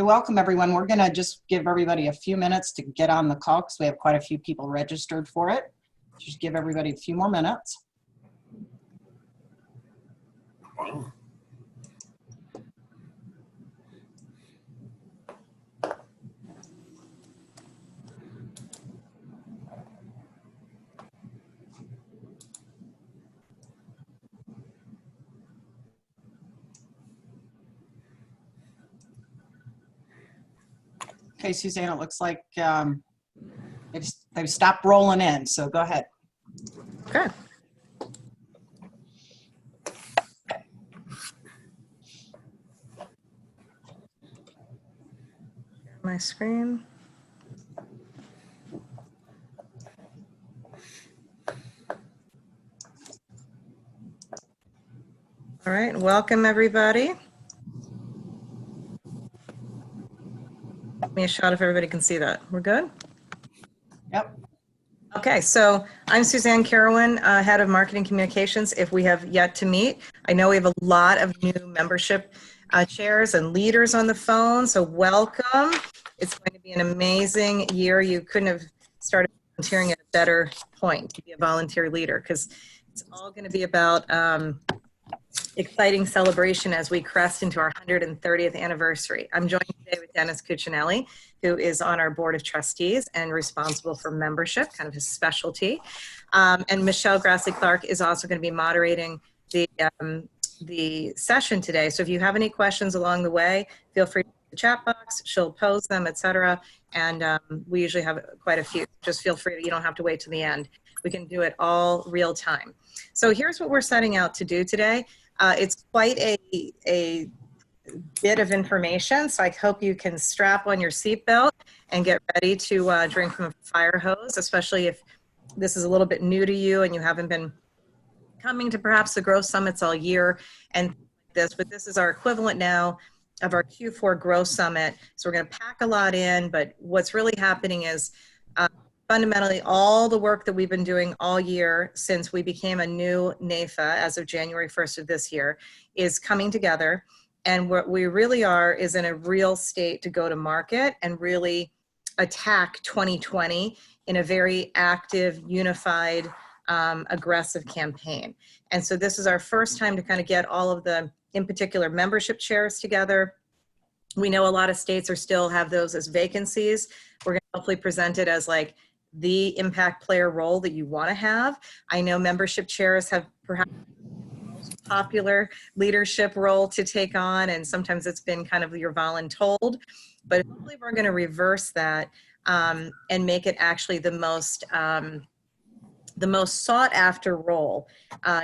welcome everyone. We're gonna just give everybody a few minutes to get on the call because we have quite a few people registered for it. Just give everybody a few more minutes. Okay, Suzanne, it looks like they've stopped rolling in, so go ahead. Okay. My screen. All right, welcome everybody. Give me a shot if everybody can see that. We're good? Yep. Okay, so I'm Suzanne Carowin, Head of Marketing Communications. If we have yet to meet, I know we have a lot of new membership chairs and leaders on the phone, so welcome. It's going to be an amazing year. You couldn't have started volunteering at a better point to be a volunteer leader, because it's all going to be about exciting celebration as we crest into our 130th anniversary. I'm joined today with Dennis Cuccinelli, who is on our board of trustees and responsible for membership, kind of his specialty. And Michelle Grassley-Clark is also going to be moderating the session today. So if you have any questions along the way, feel free to use the chat box. She'll pose them, etc. And we usually have quite a few. Just feel free to, you don't have to wait to the end. We can do it all real time. So here's what we're setting out to do today. It's quite a bit of information, so I hope you can strap on your seatbelt and get ready to drink from a fire hose, especially if this is a little bit new to you and you haven't been coming to perhaps the Growth Summits all year and this, but this is our equivalent now of our Q4 Growth Summit. So we're going to pack a lot in, but what's really happening is fundamentally all the work that we've been doing all year since we became a new NAIFA as of January 1st of this year is coming together. And what we really are is in a real state to go to market and really attack 2020 in a very active, unified, aggressive campaign. And so this is our first time to kind of get all of the, in particular, membership chairs together. We know a lot of states are still have those as vacancies. We're going to hopefully present it as like the impact player role that you want to have. I know membership chairs have perhaps the most popular leadership role to take on, and sometimes it's been kind of your voluntold, but hopefully we're going to reverse that and make it actually the most sought after role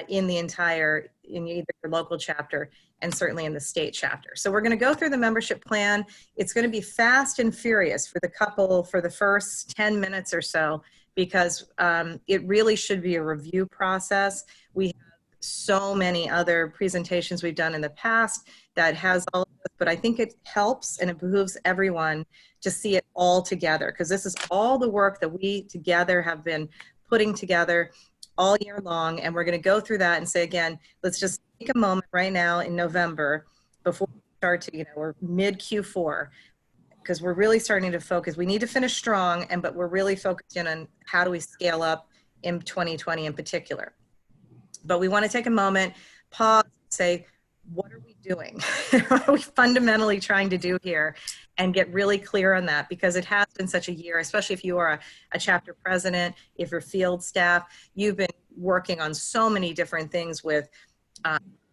in either your local chapter and certainly in the state chapter. So we're going to go through the membership plan. It's going to be fast and furious for the first 10 minutes or so, because it really should be a review process. We have so many other presentations we've done in the past that has all of this, but I think it helps and it behooves everyone to see it all together, because this is all the work that we together have been putting together all year long. And we're going to go through that and say, again, let's just take a moment right now in November before we start to, we're mid Q4, because we're really starting to focus. We need to finish strong, but we're really focused in on how do we scale up in 2020 in particular. But we want to take a moment, pause, and say, what are we doing? What are we fundamentally trying to do here? And get really clear on that, because it has been such a year, especially if you are a chapter president, if you're field staff, you've been working on so many different things with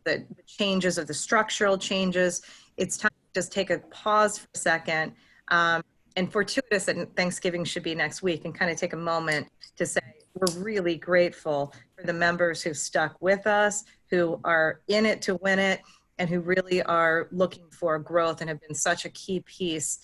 the changes of the structural changes. It's time to just take a pause for a second. And fortuitous that Thanksgiving should be next week, and kind of take a moment to say, we're really grateful for the members who stuck with us, who are in it to win it, and who really are looking for growth and have been such a key piece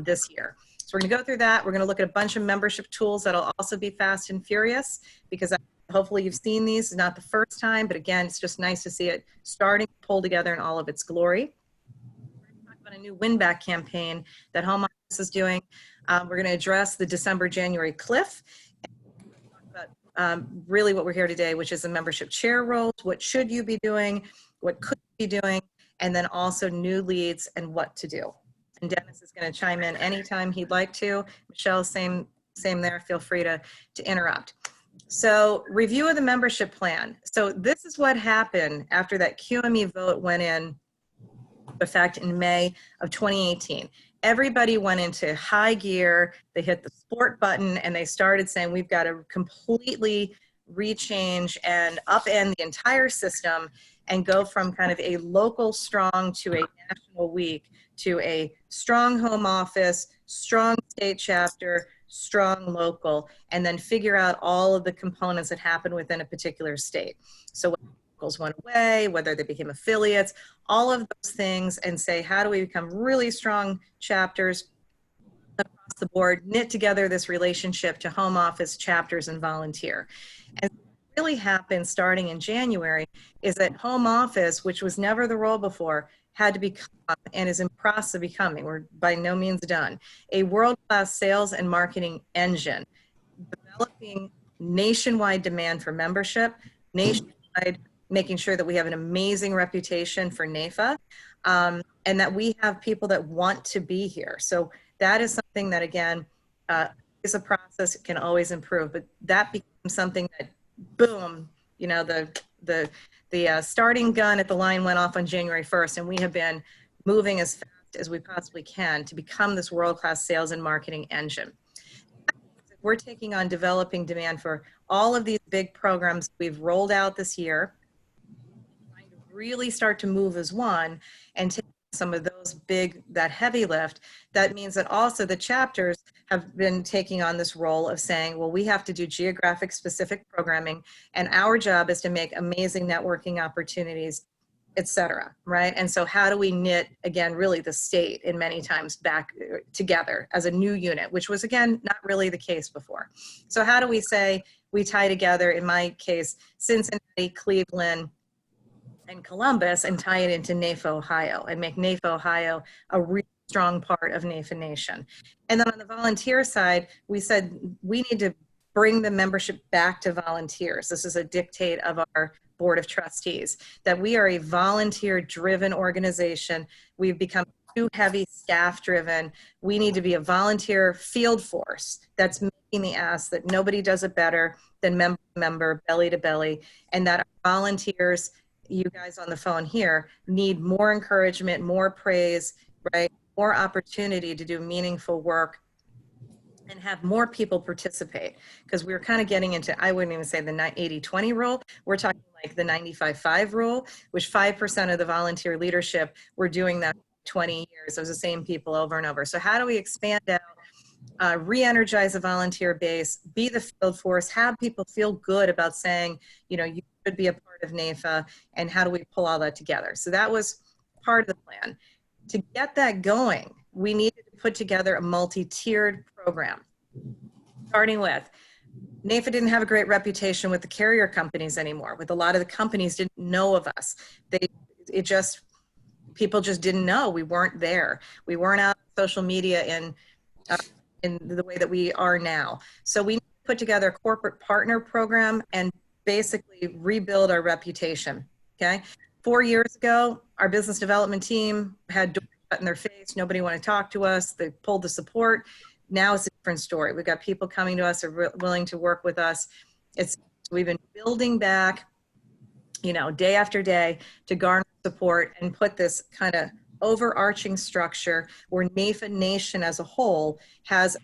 this year. So we're going to go through that. We're going to look at a bunch of membership tools that'll also be fast and furious, because hopefully you've seen these. It's not the first time, but again, it's just nice to see it starting to pull together in all of its glory. We're going to talk about a new win-back campaign that Home Office is doing. We're going to address the December-January cliff. Really what we're here today, which is the membership chair roles. What should you be doing? What could you be doing? And then also new leads and what to do. And Dennis is going to chime in anytime he'd like to. Michelle, same there. Feel free to interrupt. So review of the membership plan. So this is what happened after that QME vote went in effect in May of 2018. Everybody went into high gear. They hit the sport button and they started saying, we've got to completely rechange and upend the entire system and go from kind of a local strong to a national weak to a strong home office, strong state chapter, strong local, and then figure out all of the components that happen within a particular state. So whether locals went away, whether they became affiliates, all of those things, and say, how do we become really strong chapters across the board, knit together this relationship to home office, chapters, and volunteer. And what really happened starting in January is that home office, which was never the role before, had to become, and is in process of becoming, we're by no means done, a world-class sales and marketing engine, developing nationwide demand for membership, nationwide, making sure that we have an amazing reputation for NAIFA, and that we have people that want to be here. So that is something that, again, is a process, it can always improve, but that becomes something that, boom, you know, the starting gun at the line went off on January 1st, and we have been moving as fast as we possibly can to become this world-class sales and marketing engine. We're taking on developing demand for all of these big programs we've rolled out this year, trying to really start to move as one and take some of those big, that heavy lift. That means that also the chapters have been taking on this role of saying, well, we have to do geographic specific programming, and our job is to make amazing networking opportunities, et cetera, right? And so how do we knit, again, really the state in many times back together as a new unit, which was, again, not really the case before. So how do we say we tie together, in my case, Cincinnati, Cleveland, and Columbus, and tie it into NAIFA, Ohio, and make NAIFA, Ohio a really strong part of NAIFA Nation. And then on the volunteer side, we said we need to bring the membership back to volunteers. This is a dictate of our Board of Trustees, that we are a volunteer-driven organization. We've become too heavy staff-driven. We need to be a volunteer field force that's making the ask that nobody does it better than member to member, belly to belly, and that our volunteers, you guys on the phone here, need more encouragement, more praise, right? More opportunity to do meaningful work and have more people participate, because we're kind of getting into, I wouldn't even say the 80-20 rule. We're talking like the 95-5 rule, which 5% of the volunteer leadership were doing that 20 years. Those are the same people over and over. So how do we expand out, re-energize a volunteer base, be the field force, have people feel good about saying, you know, you should be a part of NAIFA, and how do we pull all that together? So that was part of the plan. To get that going, we needed to put together a multi-tiered program, starting with NAIFA didn't have a great reputation with the carrier companies anymore. With a lot of the companies didn't know of us. People just didn't know. We weren't there. We weren't out on social media in the way that we are now. So we put together a corporate partner program and basically rebuild our reputation, okay? 4 years ago, our business development team had doors shut in their face. Nobody wanted to talk to us. They pulled the support. Now it's a different story. We've got people coming to us, are willing to work with us. We've been building back, you know, day after day to garner support and put this kind of overarching structure where NAIFA Nation as a whole has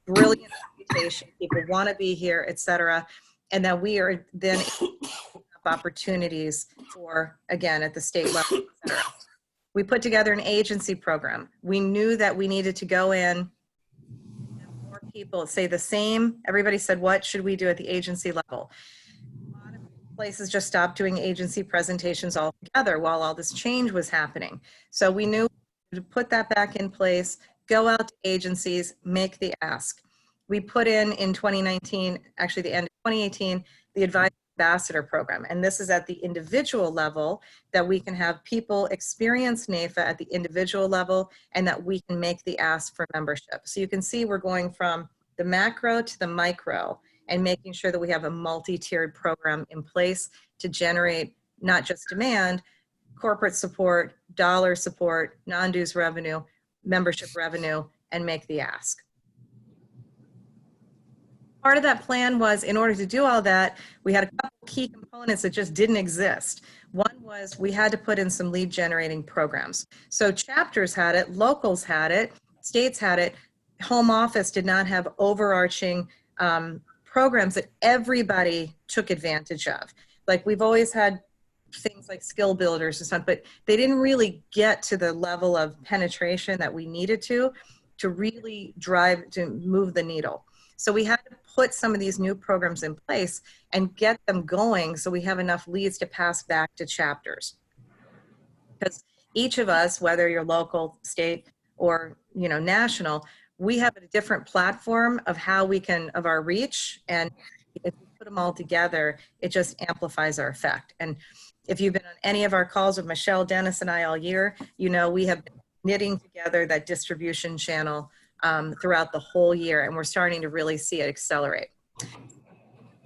brilliant reputation. People want to be here, et cetera. And that we are then opportunities for, again, at the state level, et cetera. We put together an agency program. We knew that we needed to go in and more people say the same. Everybody said, what should we do at the agency level? A lot of places just stopped doing agency presentations altogether while all this change was happening. So we knew to put that back in place, go out to agencies, make the ask. We put in 2019, actually the end of 2018, the Advisor Ambassador Program. And this is at the individual level, that we can have people experience NAIFA at the individual level, and that we can make the ask for membership. So you can see we're going from the macro to the micro and making sure that we have a multi-tiered program in place to generate not just demand, corporate support, dollar support, non-dues revenue, membership revenue and make the ask. Part of that plan was, in order to do all that, we had a couple key components that just didn't exist. One was we had to put in some lead generating programs. So chapters had it, locals had it, states had it. Home office did not have overarching programs that everybody took advantage of. Like we've always had things like skill builders and stuff, but they didn't really get to the level of penetration that we needed to really drive, to move the needle. So we had to put some of these new programs in place and get them going so we have enough leads to pass back to chapters. Because each of us, whether you're local, state, or national, we have a different platform of how we can, of our reach, and if we put them all together, it just amplifies our effect. And if you've been on any of our calls with Michelle, Dennis, and I all year, we have been knitting together that distribution channel throughout the whole year, and we're starting to really see it accelerate.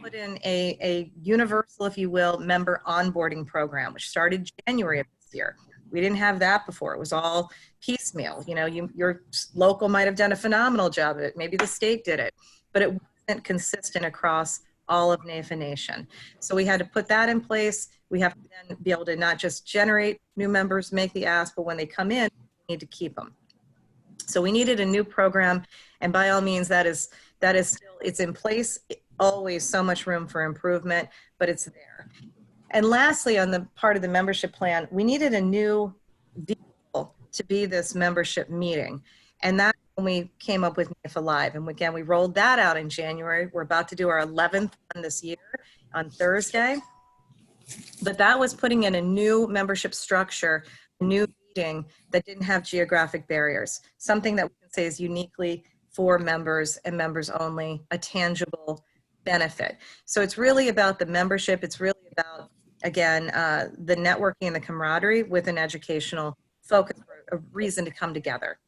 Put in a universal, if you will, member onboarding program, which started January of this year. We didn't have that before. It was all piecemeal. Your local might have done a phenomenal job of it. Maybe the state did it, but it wasn't consistent across all of NAIFA Nation. So we had to put that in place. We have to then be able to not just generate new members, make the ask, but when they come in, we need to keep them. So we needed a new program, and by all means, that is still, it's in place. Always so much room for improvement, but it's there. And lastly, on the part of the membership plan, we needed a new vehicle to be this membership meeting. And that's when we came up with NAIFA Live. And again, we rolled that out in January. We're about to do our 11th one this year on Thursday. But that was putting in a new membership structure, a new meeting that didn't have geographic barriers, something that we can say is uniquely for members and members only, a tangible benefit. So it's really about the membership. It's really about, again, the networking and the camaraderie with an educational focus, a reason to come together.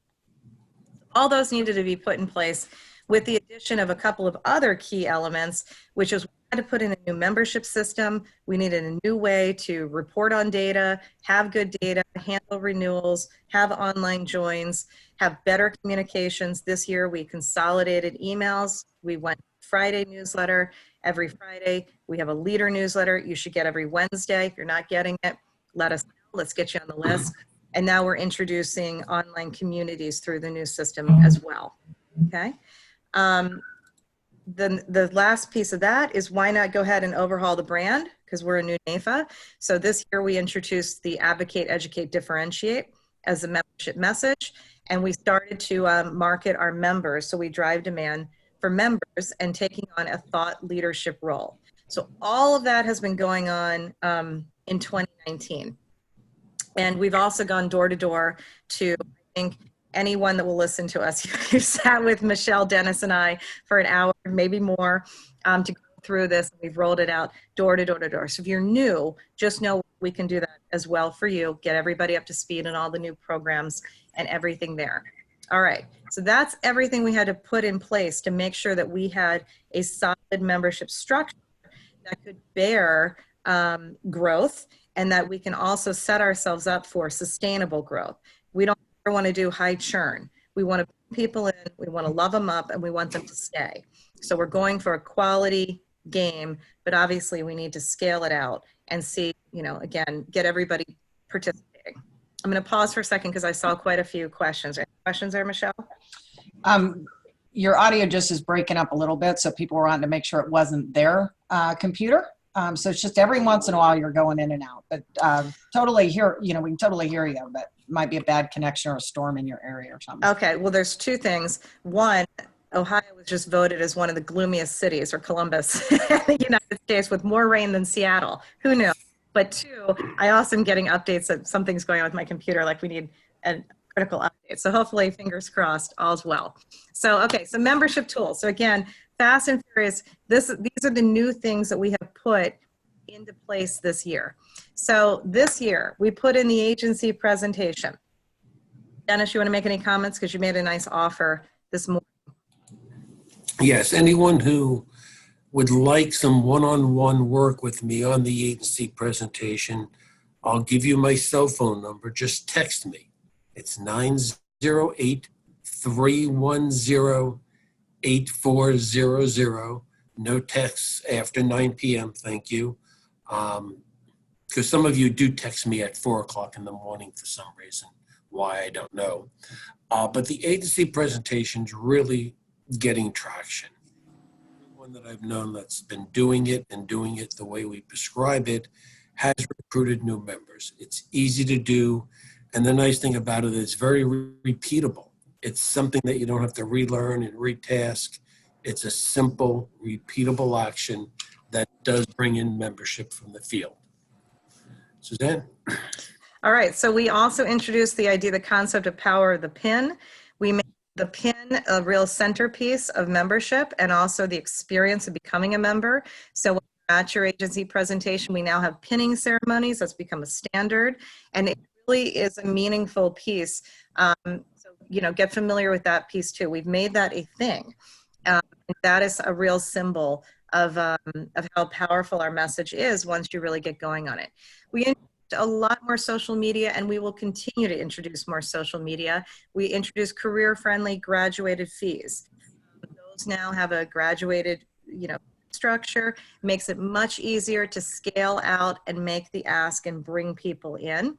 All those needed to be put in place with the addition of a couple of other key elements, which is we had to put in a new membership system. We needed a new way to report on data, have good data, handle renewals, have online joins, have better communications. This year we consolidated emails. We went Friday newsletter every Friday. We have a leader newsletter you should get every Wednesday. If you're not getting it, let us know. Let's get you on the list. And now we're introducing online communities through the new system as well. Okay. The last piece of that is, why not go ahead and overhaul the brand, because we're a new NAIFA. So this year we introduced the Advocate, Educate, Differentiate as a membership message, and we started to market our members. So we drive demand for members and taking on a thought leadership role. So all of that has been going on in 2019. And we've also gone door to door to, I think, anyone that will listen to us. You sat with Michelle, Dennis, and I for an hour, maybe more, to go through this. We've rolled it out door to door to door. So if you're new, just know we can do that as well for you. Get everybody up to speed on all the new programs and everything there. All right, so that's everything we had to put in place to make sure that we had a solid membership structure that could bear growth, and that we can also set ourselves up for sustainable growth. We don't ever want to do high churn. We want to put people in, we want to love them up, and we want them to stay. So we're going for a quality game, but obviously we need to scale it out and see, again, get everybody participating. I'm going to pause for a second because I saw quite a few questions. Any questions there, Michelle? Your audio just is breaking up a little bit, so people were wanting to make sure it wasn't their computer. So it's just every once in a while you're going in and out, but totally hear, we can totally hear you, but it might be a bad connection or a storm in your area or something. Okay, well, there's two things. One, Ohio was just voted as one of the gloomiest cities, or Columbus, in the United States, with more rain than Seattle. Who knew? But two, I also am getting updates that something's going on with my computer, like we need a critical update. So hopefully, fingers crossed, all's well. So, okay, so membership tools. So again, fast and furious, these are the new things that we have put into place this year. So this year, we put in the agency presentation. Dennis, you want to make any comments? Because you made a nice offer this morning. Yes, anyone who would like some one-on-one work with me on the agency presentation, I'll give you my cell phone number. Just text me. It's 508-310-8400. No texts after 9 p.m. Thank you. Because some of you do text me at 4 o'clock in the morning for some reason. Why, I don't know. But the agency presentation's really getting traction. Everyone that I've known that's been doing it and doing it the way we prescribe it has recruited new members. It's easy to do. And the nice thing about it is it's very repeatable. It's something that you don't have to relearn and retask. It's a simple, repeatable action that does bring in membership from the field. Suzanne? All right, so we also introduced the idea, the concept of power of the pin. We made the pin a real centerpiece of membership and also the experience of becoming a member. So at your agency presentation, we now have pinning ceremonies. That's become a standard, and it really is a meaningful piece. So, you know, get familiar with that piece too. We've made that a thing. That is a real symbol of how powerful our message is once you really get going on it. We introduced a lot more social media, and we will continue to introduce more social media. We introduced career-friendly graduated fees. Those now have a graduated, you know, structure, makes it much easier to scale out and make the ask and bring people in.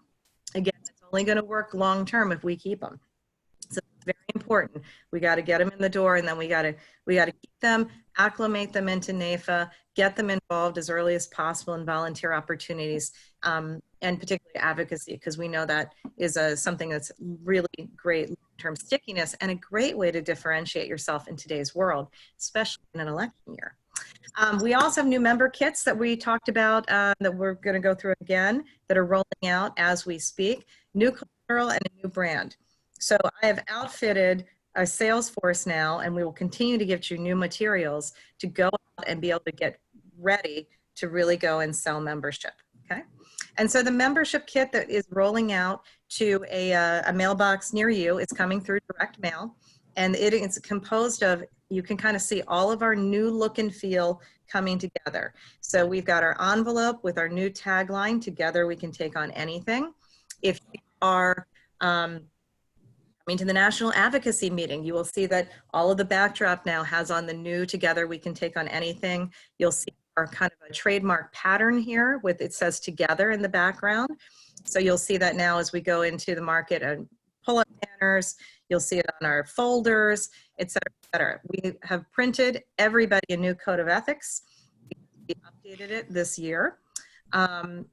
Again, it's only going to work long-term if we keep them. So it's very important. We got to get them in the door, and then we got to keep them, acclimate them into NAIFA, get them involved as early as possible in volunteer opportunities, and particularly advocacy, because we know that is something that's really great long-term stickiness and a great way to differentiate yourself in today's world, especially in an election year. We also have new member kits that we talked about that we're going to go through again that are rolling out as we speak. New collateral and a new brand. So I have outfitted a sales force now, and we will continue to give you new materials to go out and be able to get ready to really go and sell membership. Okay. And so the membership kit that is rolling out to a mailbox near you, it's coming through direct mail, and it's composed of, you can kind of see all of our new look and feel coming together. So we've got our envelope with our new tagline, "Together we can take on anything." If you are coming to the National Advocacy Meeting, you will see that all of the backdrop now has on the new "Together we can take on anything." You'll see our kind of a trademark pattern here with, it says "Together" in the background. So you'll see that now as we go into the market and pull up banners, you'll see it on our folders, et cetera, et cetera. We have printed everybody a new code of ethics. We updated it this year.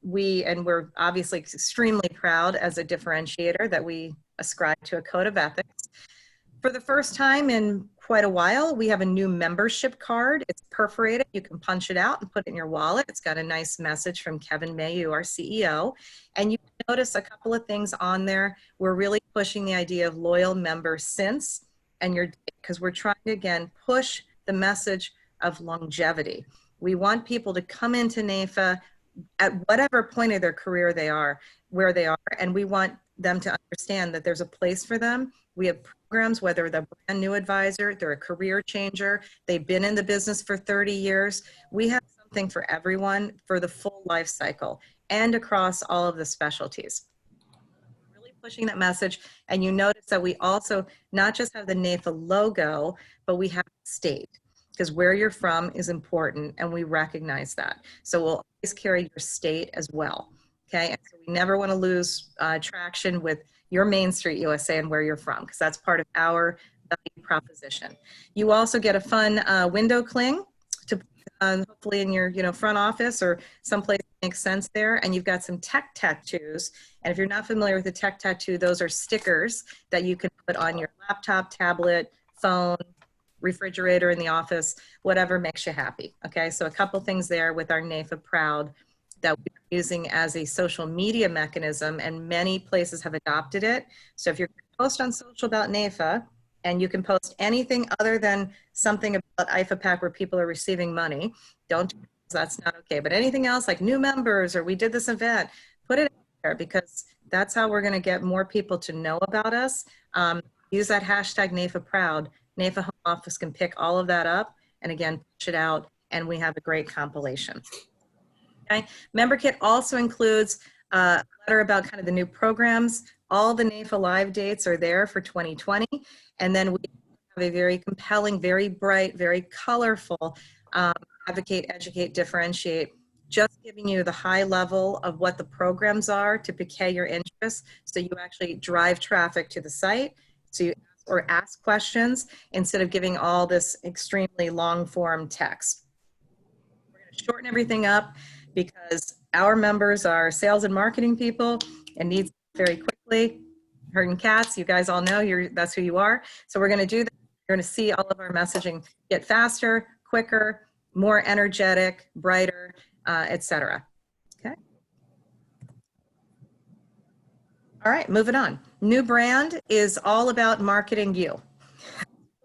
We're obviously extremely proud as a differentiator that we ascribe to a code of ethics. For the first time in quite a while, we have a new membership card. It's perforated. You can punch it out and put it in your wallet. It's got a nice message from Kevin Mayu, our CEO. And you notice a couple of things on there. We're really pushing the idea of loyal member since, and because we're trying to, again, push the message of longevity. We want people to come into NAIFA at whatever point of their career they are, where they are, and we want them to understand that there's a place for them. We have programs, whether they're a brand new advisor, they're a career changer, they've been in the business for 30 years. We have something for everyone for the full life cycle and across all of the specialties. We're really pushing that message. And you notice that we also not just have the NAIFA logo, but we have state, because where you're from is important, and we recognize that. So we'll always carry your state as well. Okay, and so we never want to lose traction with your Main Street USA and where you're from, because that's part of our value proposition. You also get a fun window cling to put hopefully in your front office or someplace that makes sense there. And you've got some tech tattoos. And if you're not familiar with the tech tattoo, those are stickers that you can put on your laptop, tablet, phone, refrigerator in the office, whatever makes you happy. Okay, so a couple things there with our NAIFA Proud that we're using as a social media mechanism, and many places have adopted it. So if you're going to post on social about NAIFA, and you can post anything other than something about IFAPAC where people are receiving money, don't, that's not okay. But anything else like new members or we did this event, put it out there, because that's how we're going to get more people to know about us. Use that hashtag NAIFA Proud. NAIFA Home Office can pick all of that up and again, push it out, and we have a great compilation. Okay. Member Kit also includes a letter about kind of the new programs, All the NAIFA live dates are there for 2020. And then we have a very compelling, very bright, very colorful Advocate, Educate, Differentiate, just giving you the high level of what the programs are to pique your interest, so you actually drive traffic to the site, so you ask questions instead of giving all this extremely long form text. We're going to shorten everything up because our members are sales and marketing people and need very quickly. Herding cats, you guys all know that's who you are. So we're going to do that. You're going to see all of our messaging get faster, quicker, more energetic, brighter, etc. Okay. All right, moving on. New brand is all about marketing you.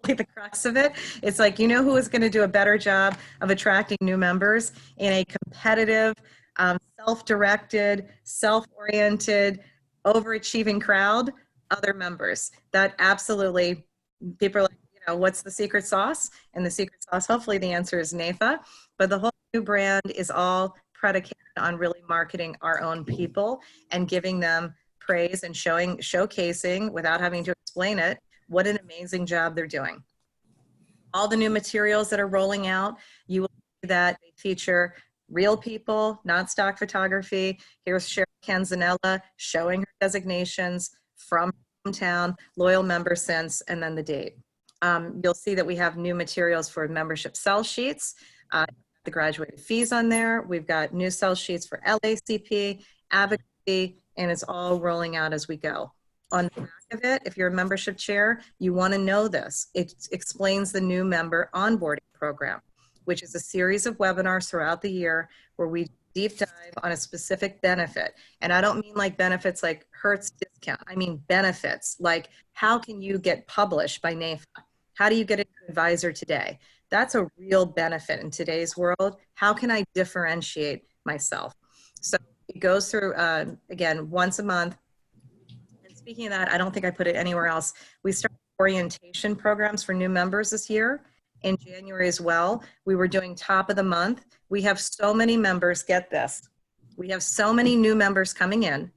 The crux of it. It's like, you know who is going to do a better job of attracting new members in a competitive, self-directed, self-oriented, overachieving crowd? Other members. That absolutely, people are like, you know, what's the secret sauce? And the secret sauce, hopefully the answer is NAIFA, but the whole new brand is all predicated on really marketing our own people and giving them praise and showcasing without having to explain it, what an amazing job they're doing. All the new materials that are rolling out, you will see that they feature real people, not stock photography. Here's Cheryl Canzanella showing her designations from hometown, loyal member since, and then the date. You'll see that we have new materials for membership sell sheets, the graduated fees on there. We've got new sell sheets for LACP, advocacy, and it's all rolling out as we go. On the back of it, if you're a membership chair, you want to know this. It explains the new member onboarding program, which is a series of webinars throughout the year where we deep dive on a specific benefit. And I don't mean like benefits like Hertz discount. I mean benefits like, how can you get published by NAIFA? How do you get an advisor today? That's a real benefit in today's world. How can I differentiate myself? So it goes through, again, once a month. And speaking of that, I don't think I put it anywhere else. We started orientation programs for new members this year. In January as well, we were doing top of the month. We have so many members, get this. We have so many new members coming in.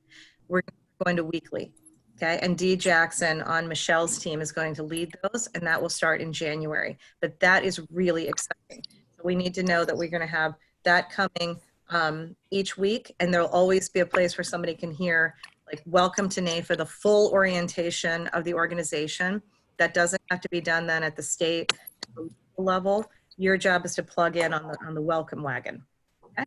We're going to weekly, okay? And Dee Jackson on Michelle's team is going to lead those, and that will start in January. But that is really exciting. So we need to know that we're gonna have that coming each week, and there'll always be a place where somebody can hear, like, welcome to NAIFA, the full orientation of the organization. That doesn't have to be done then at the state level. Your job is to plug in on the welcome wagon. Okay?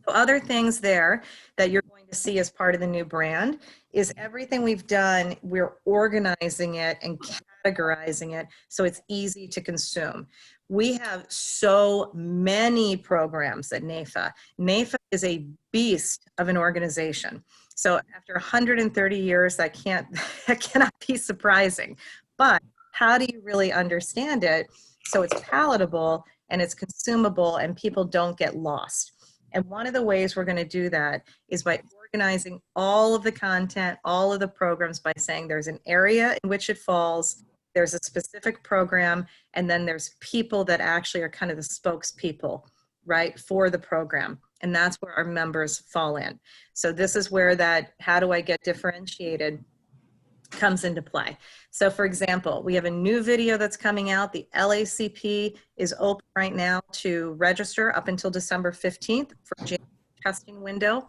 So other things there that you're going to see as part of the new brand is everything we've done, we're organizing it and categorizing it so it's easy to consume. We have so many programs at NAIFA. NAIFA is a beast of an organization. So after 130 years, that cannot be surprising. But how do you really understand it so it's palatable and it's consumable and people don't get lost? And one of the ways we're going to do that is by organizing all of the content, all of the programs, by saying there's an area in which it falls, there's a specific program, and then there's people that actually are kind of the spokespeople, right, for the program. And that's where our members fall in. So this is where that how do I get differentiated comes into play. So for example, we have a new video that's coming out. The LACP is open right now to register up until December 15th for January testing window.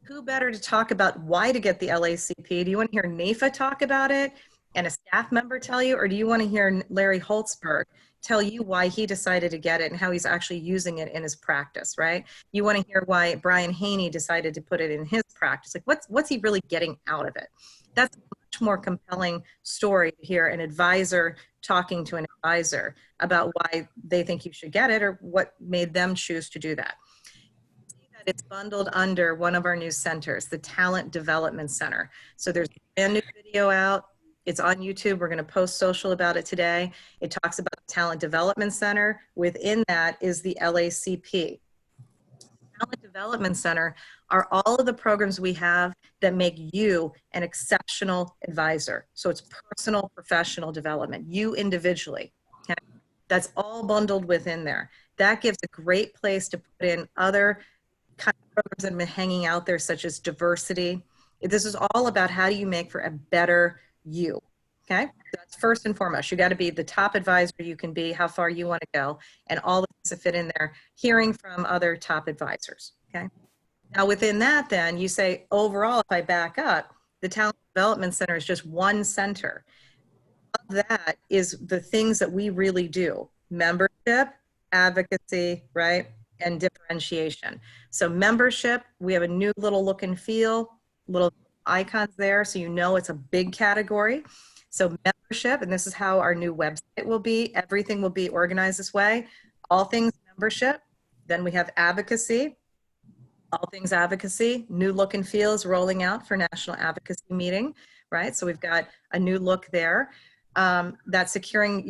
Who better to talk about why to get the LACP? Do you want to hear NAIFA talk about it and a staff member tell you, or do you want to hear Larry Holtzberg tell you why he decided to get it and how he's actually using it in his practice, right? You want to hear why Brian Haney decided to put it in his practice. Like what's he really getting out of it? That's a much more compelling story to hear an advisor talking to an advisor about why they think you should get it or what made them choose to do that. It's bundled under one of our new centers, the Talent Development Center. So there's a brand new video out. It's on YouTube. We're going to post social about it today. It talks about the Talent Development Center. Within that is the LACP. Talent Development Center are all of the programs we have that make you an exceptional advisor. So it's personal, professional development, you individually. Okay? That's all bundled within there. That gives a great place to put in other kind of programs that have been hanging out there, such as diversity. This is all about how do you make for a better you. Okay, that's first and foremost. You got to be the top advisor you can be, how far you want to go, and all the things that fit in there, hearing from other top advisors. Okay, now within that, then you say overall, if I back up, the Talent Development Center is just one center. That is the things that we really do: membership, advocacy, right, and differentiation. So membership, we have a new little look and feel, little icons there, so you know it's a big category. So membership, and this is how our new website will be. Everything will be organized this way. All things membership. Then we have advocacy. All things advocacy. New look and feel is rolling out for National Advocacy Meeting, right? So we've got a new look there. That's securing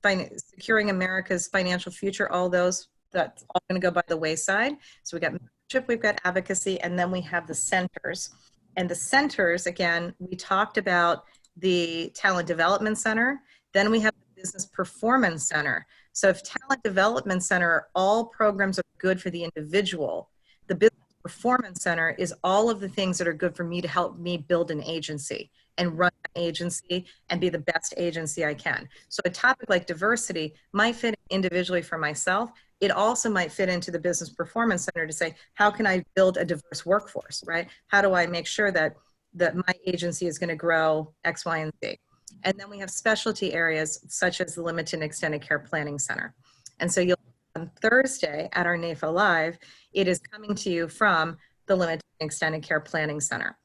America's financial future. All those, that's all going to go by the wayside. So we got membership, we've got advocacy, and then we have the centers. And the centers, again, we talked about the Talent Development Center. Then we have the Business Performance Center. So if Talent Development Center, all programs are good for the individual, the Business Performance Center is all of the things that are good for me to help me build an agency and run an agency and be the best agency I can. So a topic like diversity might fit individually for myself. It also might fit into the Business Performance Center to say, how can I build a diverse workforce, right? How do I make sure that my agency is going to grow X, Y, and Z? And then we have specialty areas such as the Limited and Extended Care Planning Center. And so you'll, on Thursday at our NAFA Live, it is coming to you from the Limited and Extended Care Planning Center.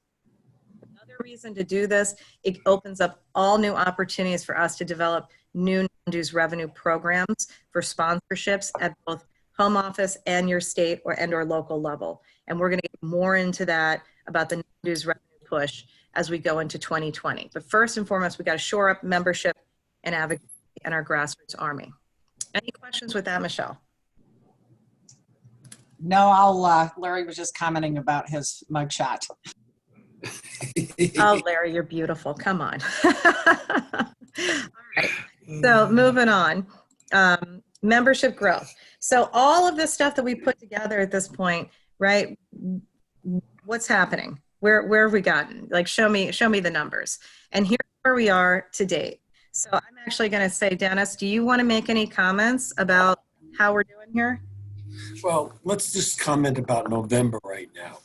Another reason to do this, it opens up all new opportunities for us to develop new non-dues revenue programs for sponsorships at both home office and your state or local level. And we're going to get more into that about the non-dues revenue push as we go into 2020. But first and foremost, we got to shore up membership and advocacy and our grassroots army. Any questions with that, Michelle? No, Larry was just commenting about his mugshot. Oh, Larry, you're beautiful. Come on. All right. So moving on, membership growth. So all of this stuff that we put together at this point, right? What's happening? Where have we gotten? Like, show me the numbers. And here's where we are to date. So I'm actually going to say, Dennis, do you want to make any comments about how we're doing here? Well, let's just comment about November right now.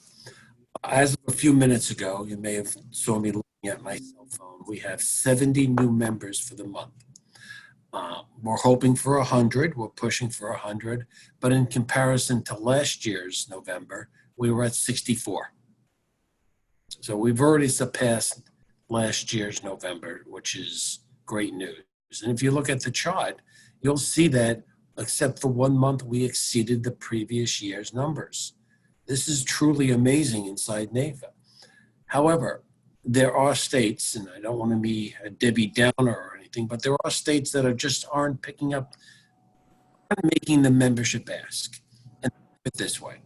As of a few minutes ago, you may have saw me looking at my cell phone. We have 70 new members for the month. We're hoping for 100. We're pushing for 100. But in comparison to last year's November, we were at 64. So we've already surpassed last year's November, which is great news. And if you look at the chart, you'll see that except for 1 month, we exceeded the previous year's numbers. This is truly amazing inside NAFA. However, there are states, and I don't want to be a Debbie Downer or anything, but there are states that are just aren't picking up, aren't making the membership ask. And put it this way.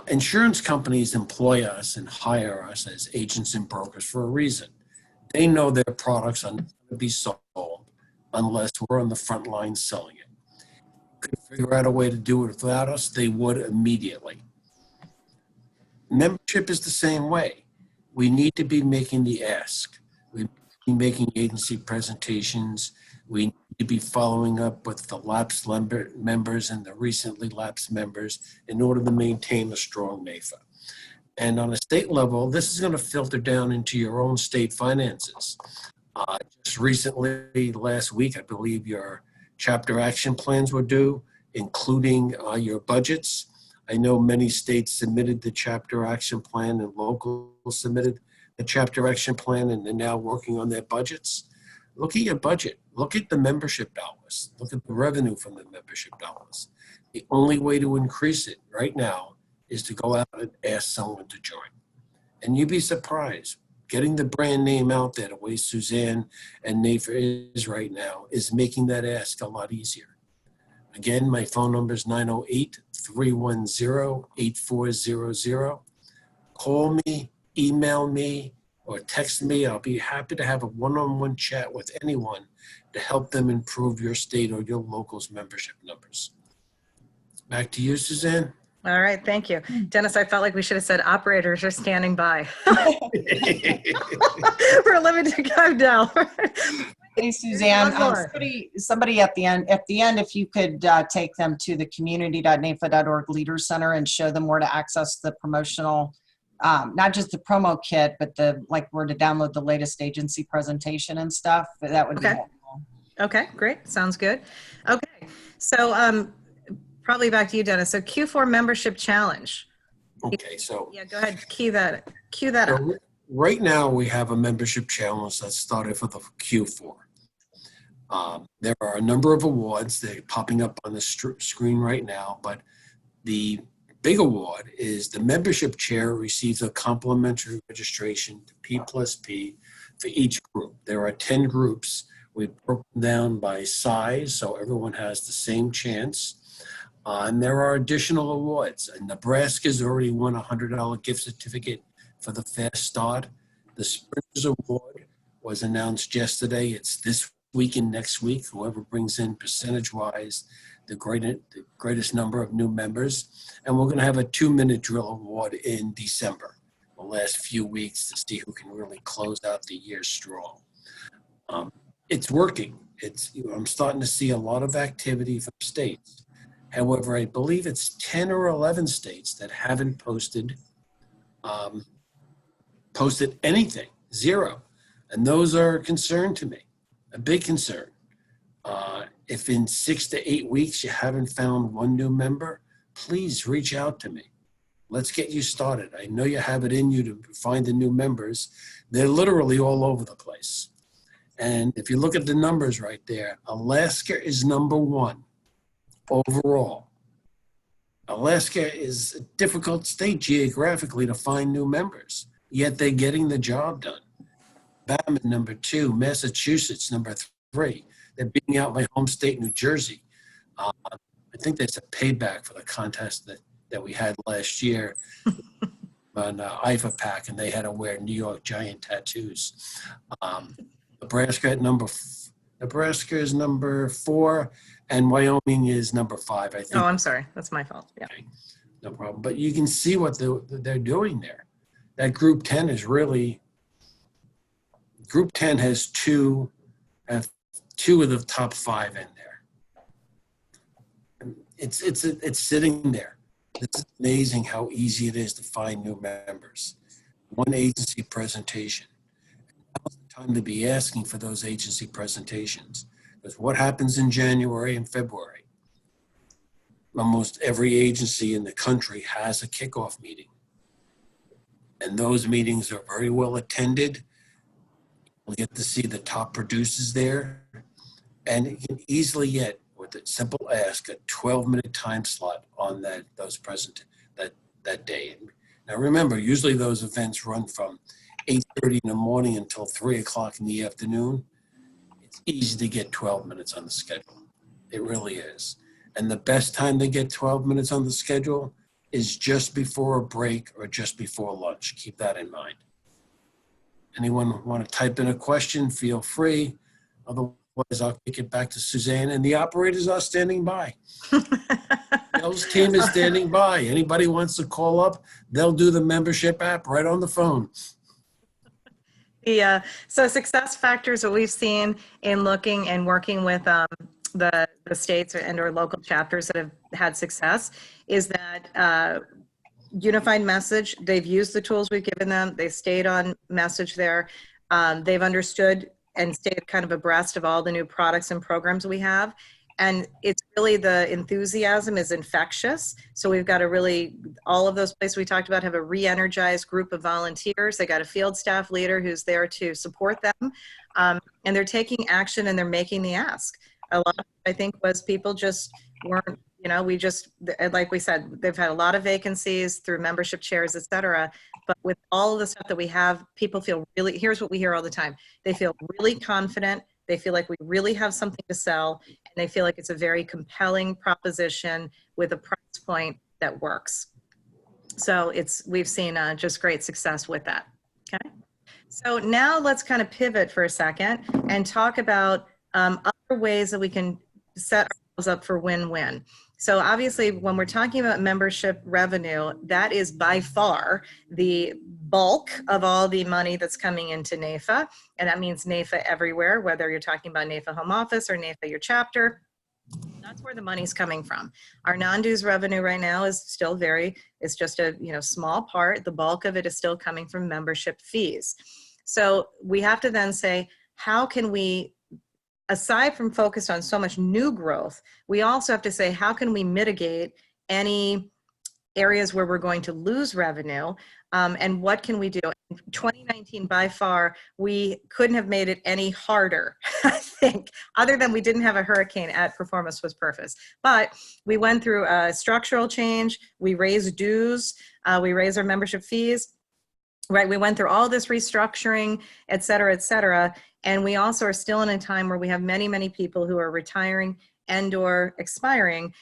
Insurance companies employ us and hire us as agents and brokers for a reason. They know their products are not going to be sold unless we're on the front line selling it. Could figure out a way to do it without us, they would immediately. Membership is the same way. We need to be making the ask. We need to be making agency presentations. We need to be following up with the lapsed members and the recently lapsed members in order to maintain a strong NAFA. And on a state level, this is going to filter down into your own state finances. Just recently, last week, I believe your chapter action plans were due, including your budgets. I know many states submitted the chapter action plan and local submitted the chapter action plan, and they're now working on their budgets. Look at your budget. Look at the membership dollars. Look at the revenue from the membership dollars. The only way to increase it right now is to go out and ask someone to join. And you'd be surprised. Getting the brand name out there the way Suzanne and NAFA is right now is making that ask a lot easier. Again, my phone number is 908-310-8400. Call me, email me, or text me. I'll be happy to have a one-on-one chat with anyone to help them improve your state or your local's membership numbers. Back to you, Suzanne. All right, thank you. Dennis, I felt like we should have said operators are standing by. For a limited time now. Hey, Suzanne, One more. somebody at the end, if you could take them to the community.nafa.org Leaders Center and show them where to access the promotional, not just the promo kit, but where to download the latest agency presentation and stuff, that would be Okay. helpful. Okay, great. Sounds good. Okay, so probably back to you, Dennis. So Q4 membership challenge. Okay, so Yeah, go ahead. Cue that up. right now we have a membership challenge that started for the Q4. There are a number of awards. They're popping up on the screen right now, but the big award is the membership chair receives a complimentary registration to P+P for each group. There are 10 groups. We broke them down by size, so everyone has the same chance. And there are additional awards. Nebraska's already won a $100 gift certificate for the Fast Start. The Sprinters Award was announced yesterday. It's this week and next week. Whoever brings in percentage-wise the greatest number of new members. And we're going to have a 2-minute drill award in December, the last few weeks, to see who can really close out the year strong. It's working. I'm starting to see a lot of activity from states. However, I believe it's 10 or 11 states that haven't posted anything, zero. And those are a concern to me, a big concern. If in 6 to 8 weeks you haven't found one new member, please reach out to me. Let's get you started. I know you have it in you to find the new members. They're literally all over the place. And if you look at the numbers right there, Alaska is number 1 overall. Alaska is a difficult state geographically to find new members, yet they're getting the job done. Alabama, number 2, Massachusetts, number 3. They're beating out my home state, New Jersey. I think that's a payback for the contest that we had last year on IFAPAC, and they had to wear New York Giant tattoos. Nebraska is number 4, and Wyoming is number 5, I think. Oh, I'm sorry. That's my fault. Yeah. Okay, no problem. But you can see what they're doing there. That Group 10 is really, Group 10 has two of the top 5 in there. It's sitting there. It's amazing how easy it is to find new members. One agency presentation. Now's the time to be asking for those agency presentations. Because what happens in January and February? Almost every agency in the country has a kickoff meeting. And those meetings are very well attended. You'll get to see the top producers there. And you can easily get, with a simple ask, a 12-minute time slot on that day. Now remember, usually those events run from 8:30 in the morning until 3 o'clock in the afternoon. It's easy to get 12 minutes on the schedule. It really is. And the best time to get 12 minutes on the schedule is just before a break or just before lunch. Keep that in mind. Anyone want to type in a question, feel free. Otherwise, I'll kick it back to Suzanne, and the operators are standing by. Bill's team is standing by. Anybody wants to call up, they'll do the membership app right on the phone. So success factors that we've seen in looking and working with the states and or local chapters that have had success is that unified message. They've used the tools we've given them. They stayed on message there. They've understood and stayed kind of abreast of all the new products and programs we have. And it's really, the enthusiasm is infectious. So we've got all of those places we talked about have a re-energized group of volunteers. They got a field staff leader who's there to support them. And they're taking action and they're making the ask. A lot of it, I think, was people just weren't, like we said, they've had a lot of vacancies through membership chairs, et cetera. But with all of the stuff that we have, people feel here's what we hear all the time. They feel really confident. They feel like we really have something to sell. And they feel like it's a very compelling proposition with a price point that works. So we've seen just great success with that. Okay. So now let's kind of pivot for a second and talk about other ways that we can set ourselves up for win-win. So obviously, when we're talking about membership revenue, that is by far the bulk of all the money that's coming into NAIFA. And that means NAIFA everywhere, whether you're talking about NAIFA home office or NAIFA your chapter. That's where the money's coming from. Our non-dues revenue right now is still it's just a small part. The bulk of it is still coming from membership fees. So we have to then say, how can we, aside from focused on so much new growth, we also have to say, how can we mitigate any areas where we're going to lose revenue, and what can we do? In 2019, by far, we couldn't have made it any harder, I think, other than we didn't have a hurricane at Performance with Purpose. But we went through a structural change, we raised dues, we raised our membership fees, right? We went through all this restructuring, et cetera, and we also are still in a time where we have many, many people who are retiring and or expiring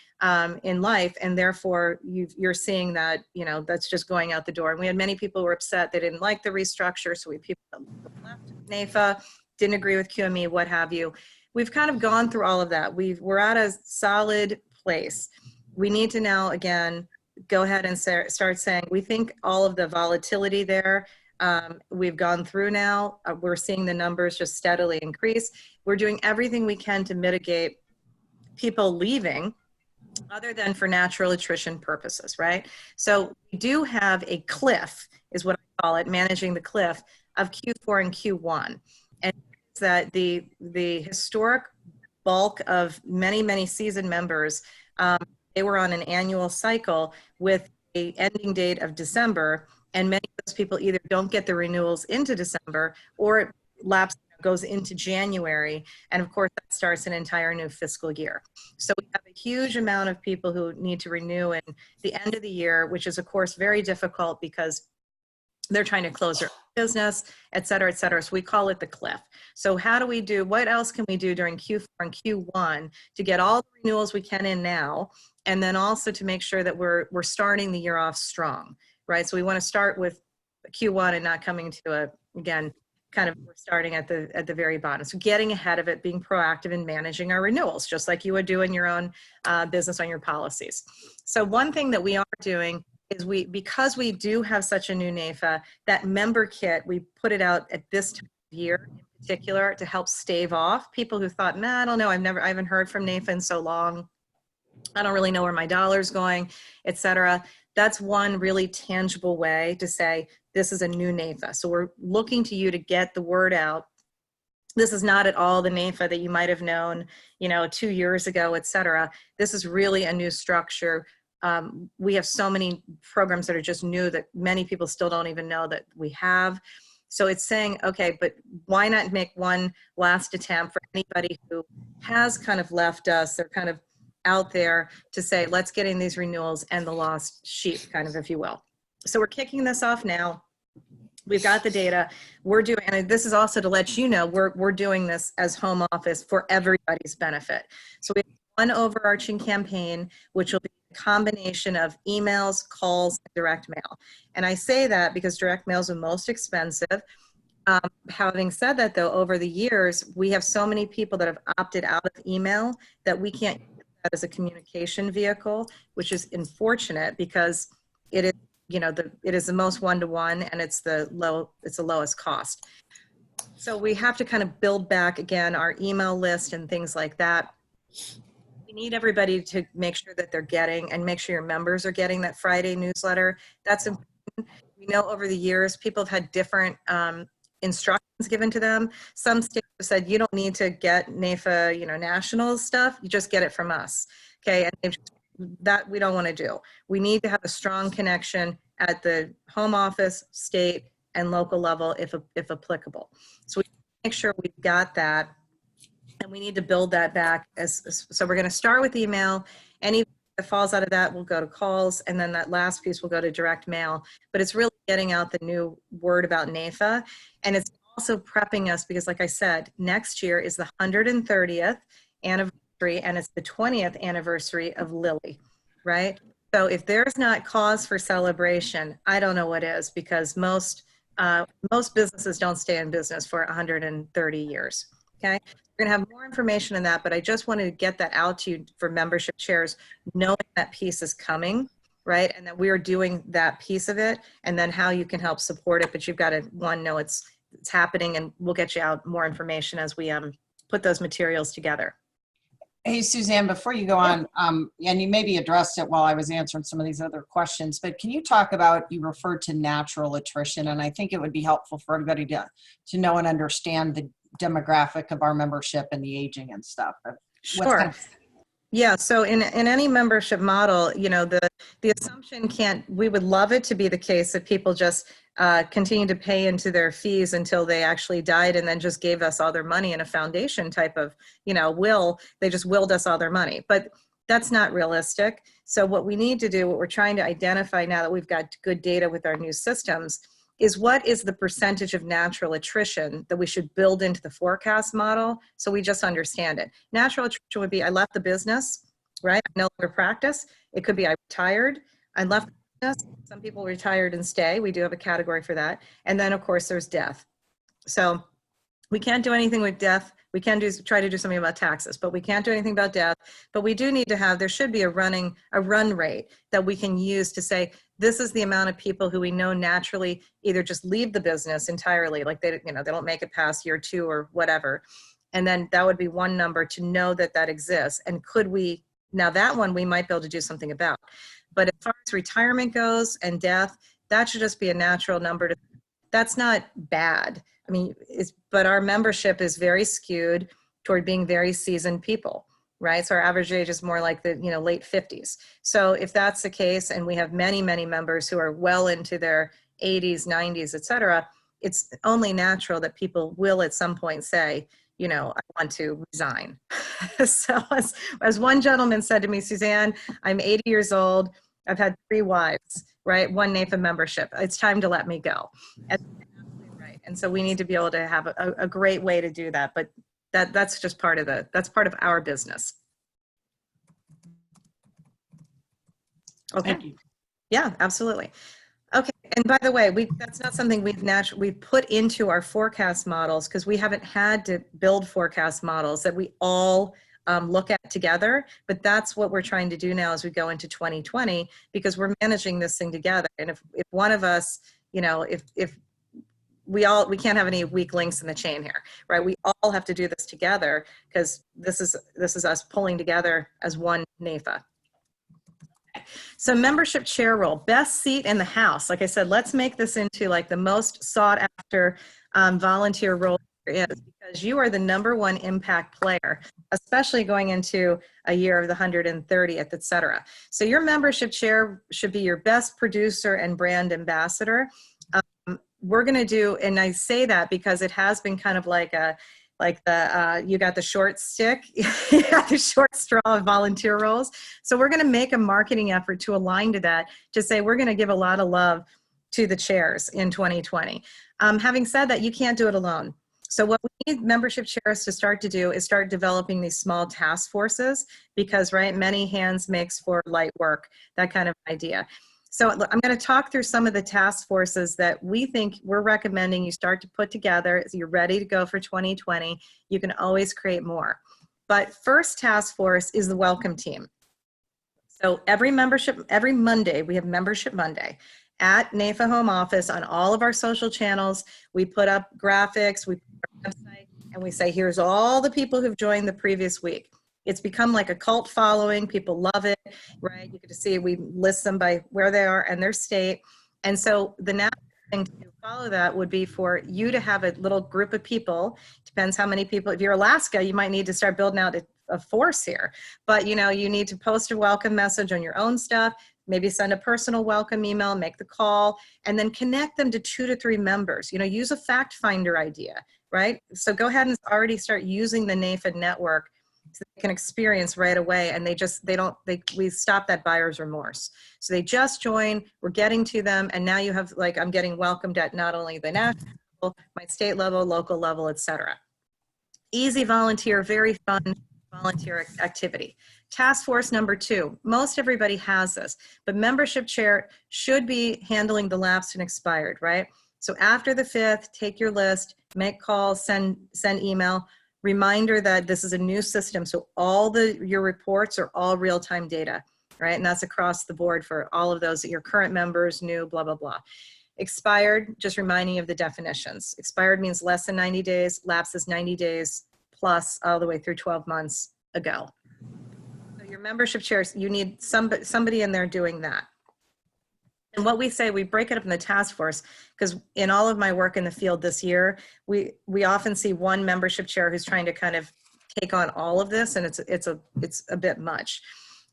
in life, and therefore you're seeing that that's just going out the door. And we had many people who were upset, they didn't like the restructure, so we had people that left NAIFA, didn't agree with QME, what have you. We've kind of gone through all of that. We're at a solid place. We need to now again go ahead and start saying, we think all of the volatility there, we've gone through now. We're seeing the numbers just steadily increase. We're doing everything we can to mitigate people leaving, other than for natural attrition purposes, right? So we do have a cliff, is what I call it, managing the cliff of Q4 and Q1. And it's that the historic bulk of many, many seasoned members, they were on an annual cycle with a ending date of December, and many of those people either don't get the renewals into December, or it goes into January, and of course that starts an entire new fiscal year. So we have a huge amount of people who need to renew in the end of the year, which is of course very difficult because they're trying to close their business, et cetera, et cetera. So we call it the cliff. So what else can we do during Q4 and Q1 to get all the renewals we can in now, and then also to make sure that we're starting the year off strong, right? So we want to start with Q1 and not coming to again, kind of we're starting at the very bottom. So getting ahead of it, being proactive in managing our renewals, just like you would do in your own business on your policies. So one thing that we are doing is because we do have such a new NAIFA, that member kit, we put it out at this time of year in particular to help stave off people who thought, I don't know, I haven't heard from NAIFA in so long. I don't really know where my dollar's going, et cetera. That's one really tangible way to say, this is a new NAIFA. So we're looking to you to get the word out. This is not at all the NAIFA that you might have known, 2 years ago, et cetera. This is really a new structure. We have so many programs that are just new that many people still don't even know that we have. So it's saying, okay, but why not make one last attempt for anybody who has kind of left us, they're kind of out there, to say, let's get in these renewals and the lost sheep, kind of, if you will. So we're kicking this off now. We've got the data. We're doing, and this is also to let you know, we're doing this as home office for everybody's benefit. So we have one overarching campaign, which will be a combination of emails, calls, and direct mail. And I say that because direct mail is the most expensive. Having said that, though, over the years, we have so many people that have opted out of email that we can't use that as a communication vehicle, which is unfortunate because it is, it is the most one-to-one, and it's the lowest cost. So we have to kind of build back again our email list and things like that. We need everybody to make sure that they're getting, and make sure your members are getting, that Friday newsletter. That's important. We know over the years people have had different instructions given to them. Some states have said you don't need to get NAIFA, national stuff. You just get it from us. Okay, and that we don't want to do. We need to have a strong connection at the home office, state, and local level if applicable. So we make sure we've got that, and we need to build that back. So we're going to start with email. Any that falls out of that will go to calls, and then that last piece will go to direct mail. But it's really getting out the new word about NAIFA, and it's also prepping us because, like I said, next year is the 130th anniversary, and it's the 20th anniversary of Lilly, right? So if there's not cause for celebration, I don't know what is, because most businesses don't stay in business for 130 years. Okay, we're going to have more information on that, but I just wanted to get that out to you for membership chairs, knowing that piece is coming, right? And that we are doing that piece of it, and then how you can help support it. But you've got to, one, know it's happening, and we'll get you out more information as we put those materials together. Hey, Suzanne, before you go on, and you maybe addressed it while I was answering some of these other questions, but can you talk about, you referred to natural attrition, and I think it would be helpful for everybody to know and understand the demographic of our membership and the aging and stuff. Sure. Yeah, so in any membership model, you know, the assumption we would love it to be the case that people just continue to pay into their fees until they actually died and then just gave us all their money in a foundation type of, you know, they just willed us all their money. But that's not realistic. So what we need to do, what we're trying to identify now that we've got good data with our new systems, is what is the percentage of natural attrition that we should build into the forecast model so we just understand it. Natural attrition would be, I left the business, right? I no longer practice. It could be I retired, I left the business. Some people retired and stay. We do have a category for that. And then of course there's death. So we can't do anything with death. We can try to do something about taxes, but we can't do anything about death. But we do need to have, there should be a run rate that we can use to say, this is the amount of people who we know naturally either just leave the business entirely, like they don't make it past year 2 or whatever. And then that would be one number to know that that exists. And could we, now that one we might be able to do something about. But as far as retirement goes and death, that should just be a natural number. That's not bad. I mean, but our membership is very skewed toward being very seasoned people, right? So our average age is more like the late 50s. So if that's the case, and we have many, many members who are well into their 80s, 90s, et cetera, it's only natural that people will at some point say, I want to resign. So as one gentleman said to me, Suzanne, I'm 80 years old. I've had 3 wives, right? 1 NAIFA membership. It's time to let me go. And so we need to be able to have a great way to do that. But that's just part of that's part of our business. Okay. Thank you. Yeah, absolutely. Okay. And by the way, that's not something we've put into our forecast models, because we haven't had to build forecast models that we all look at together. But that's what we're trying to do now as we go into 2020, because we're managing this thing together. And if one of us, if we can't have any weak links in the chain here, right? We all have to do this together, because this is us pulling together as one NAIFA. So membership chair role, best seat in the house. Like I said, let's make this into like the most sought after volunteer role there is, because you are the #1 impact player, especially going into a year of the 130th, et cetera. So your membership chair should be your best producer and brand ambassador. We're going to do, and I say that because it has been kind of like you got the short stick, you got the short straw of volunteer roles. So we're going to make a marketing effort to align to that, to say we're going to give a lot of love to the chairs in 2020. Having said that, you can't do it alone. So what we need membership chairs to start to do is start developing these small task forces, because, right, many hands makes for light work, that kind of idea. So I'm going to talk through some of the task forces that we're recommending you start to put together as you're ready to go for 2020. You can always create more. But first task force is the welcome team. So every Monday, we have Membership Monday at NAIFA Home Office on all of our social channels. We put up graphics, we put our website, and we say, here's all the people who've joined the previous week. It's become like a cult following. People love it, right? You get to see, we list them by where they are and their state. And so the natural thing to follow that would be for you to have a little group of people. Depends how many people. If you're Alaska, you might need to start building out a force here. But you need to post a welcome message on your own stuff, maybe send a personal welcome email, make the call, and then connect them to 2 to 3 members. Use a fact finder idea, right? So go ahead and already start using the NAIFA network so they can experience right away, and we stop that buyer's remorse. So they just join, we're getting to them, and now you have, like, I'm getting welcomed at not only the national level, my state level, local level, etc. Easy volunteer, very fun volunteer activity. Task force number 2, most everybody has this, but membership chair should be handling the lapsed and expired, right? So after the 5th, take your list, make calls, send email. Reminder that this is a new system, so your reports are all real-time data, right? And that's across the board for all of those, your current members, new, blah, blah, blah. Expired, just reminding you of the definitions. Expired means less than 90 days, lapse is 90 days plus all the way through 12 months ago. So your membership chairs, you need somebody in there doing that. And what we say, we break it up in the task force, because in all of my work in the field this year, we often see one membership chair who's trying to kind of take on all of this, and it's a bit much.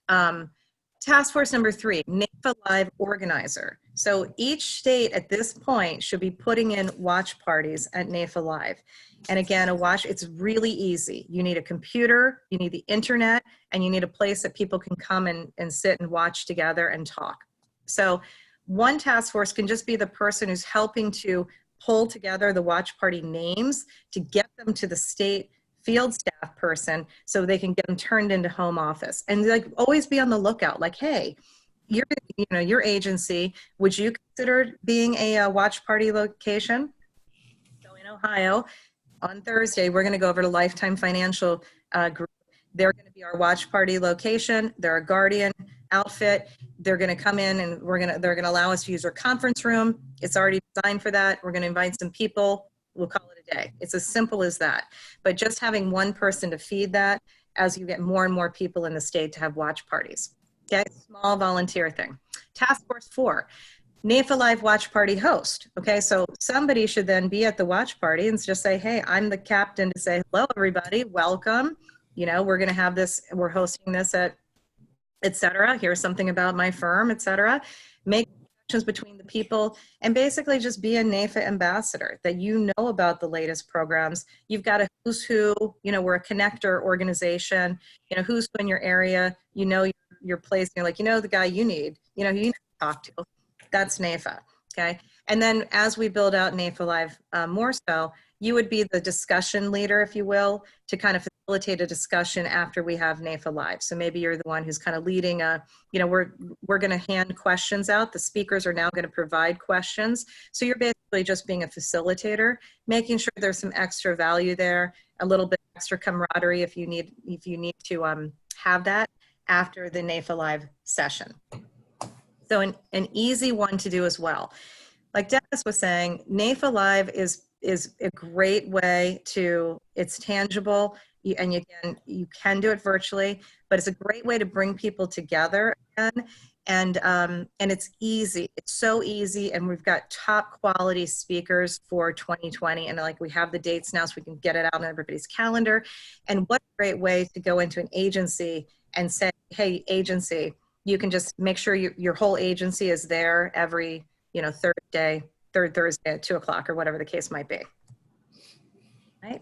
Task force number 3, NAIFA Live organizer. So each state at this point should be putting in watch parties at NAIFA Live. And again, it's really easy. You need a computer, you need the internet, and you need a place that people can come and sit and watch together and talk. So one task force can just be the person who's helping to pull together the watch party names to get them to the state field staff person so they can get them turned into home office. And like always be on the lookout, like, hey, your agency, would you consider being a watch party location? So in Ohio, on Thursday, we're going to go over to Lifetime Financial Group. They're going to be our watch party location. They're a guardian outfit. They're going to come in and they're going to allow us to use our conference room. It's already designed for that. We're going to invite some people. We'll call it a day. It's as simple as that. But just having one person to feed that as you get more and more people in the state to have watch parties. Okay, small volunteer thing. Task Force 4, NAIFA Live watch party host. Okay, so somebody should then be at the watch party and just say, hey, I'm the captain to say, hello, everybody, welcome. We're going to have this, we're hosting this at et cetera. Here's something about my firm, et cetera. Make connections between the people and basically just be a NAIFA ambassador, that you know about the latest programs. You've got a who's who, we're a connector organization, who's who in your area, your place, and you're like, the guy you need, who you need to talk to. That's NAIFA, okay? And then as we build out NAIFA Live more so, you would be the discussion leader, if you will, to kind of facilitate a discussion after we have NAIFA Live. So maybe you're the one who's kind of leading we're going to hand questions out. The speakers are now going to provide questions. So you're basically just being a facilitator, making sure there's some extra value there, a little bit extra camaraderie if you need to have that after the NAIFA Live session. So an easy one to do as well. Like Dennis was saying, NAIFA Live is a great way it's tangible, and you can do it virtually, but it's a great way to bring people together again. And it's easy. It's so easy. And we've got top quality speakers for 2020. And like we have the dates now so we can get it out on everybody's calendar. And what a great way to go into an agency and say, hey, agency, you can just make sure your whole agency is there every, third Thursday at 2 o'clock or whatever the case might be. Right?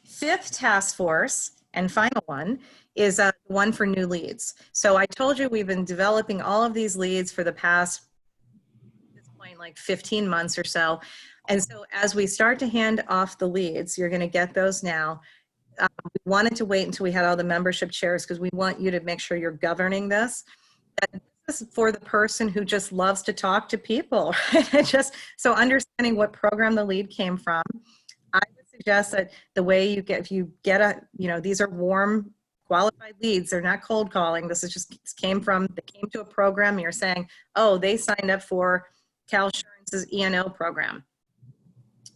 5th task force and final one is one for new leads. So I told you we've been developing all of these leads for the past, at this point, like 15 months or so. And so as we start to hand off the leads, you're going to get those now. We wanted to wait until we had all the membership chairs because we want you to make sure you're governing this. That this is for the person who just loves to talk to people. So understanding what program the lead came from, I would suggest that the way if you get these are warm, qualified leads. They're not cold calling. This came to a program and you're saying, oh, they signed up for CalSurance's E&O program.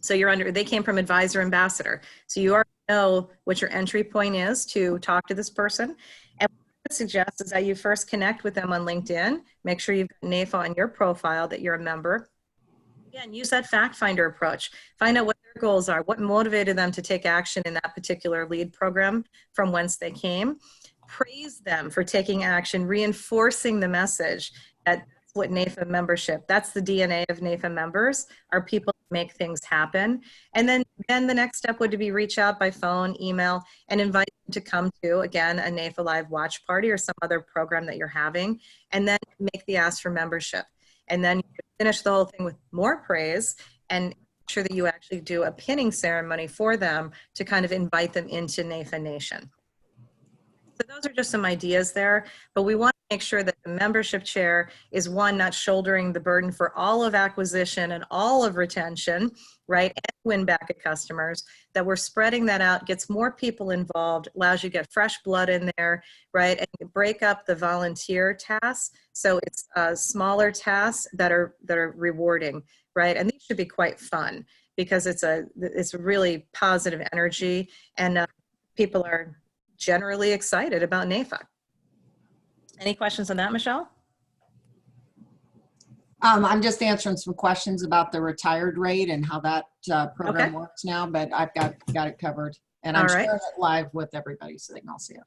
So they came from Advisor Ambassador. So you already know what your entry point is to talk to this person. And what I would suggest is that you first connect with them on LinkedIn. Make sure you've got NAIFA on your profile, that you're a member. Again, use that fact finder approach. Find out what their goals are, what motivated them to take action in that particular lead program from whence they came. Praise them for taking action, reinforcing the message that that's what NAIFA membership, that's the DNA of NAIFA members, are people who make things happen. And then the next step would be reach out by phone, email, and invite them to come to, again, a NAIFA Live watch party or some other program that you're having, and then make the ask for membership. And then you finish the whole thing with more praise and make sure that you actually do a pinning ceremony for them to kind of invite them into NAIFA Nation. So those are just some ideas there, but we want to make sure that the membership chair is one, not shouldering the burden for all of acquisition and all of retention, right? And win back at customers, that we're spreading that out, gets more people involved, allows you to get fresh blood in there, right? And break up the volunteer tasks. So it's smaller tasks that are rewarding, right? And these should be quite fun because it's a really positive energy, and people are generally excited about NAIFA. Any questions on that, Michelle? I'm just answering some questions about the retired rate and how that program Okay. works now, but I've got it covered. And I'm All right. sharing it live with everybody so they can all see it.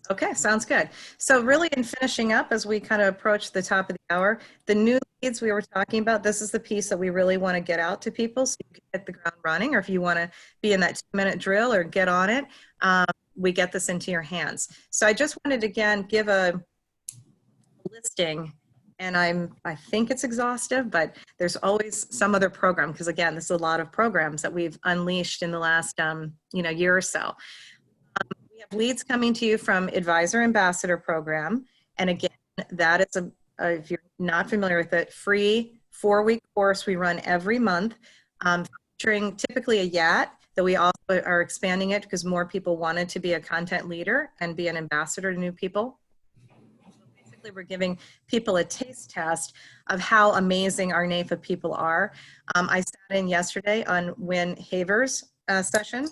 Okay, sounds good. So really in finishing up, as we kind of approach the top of the hour, the new leads we were talking about, this is the piece that we really want to get out to people so you can hit the ground running, or if you want to be in that 2-minute drill or get on it, we get this into your hands. So I just wanted to, again, give a listing, and I think it's exhaustive, but there's always some other program, because again, this is a lot of programs that we've unleashed in the last year or so. We have leads coming to you from Advisor Ambassador Program, and again, that is if you're not familiar with it, free 4-week course we run every month, featuring typically a YAT, that we also are expanding it because more people wanted to be a content leader and be an ambassador to new people. So basically, we're giving people a taste test of how amazing our NAIFA people are. I sat in yesterday on Win Haver's session.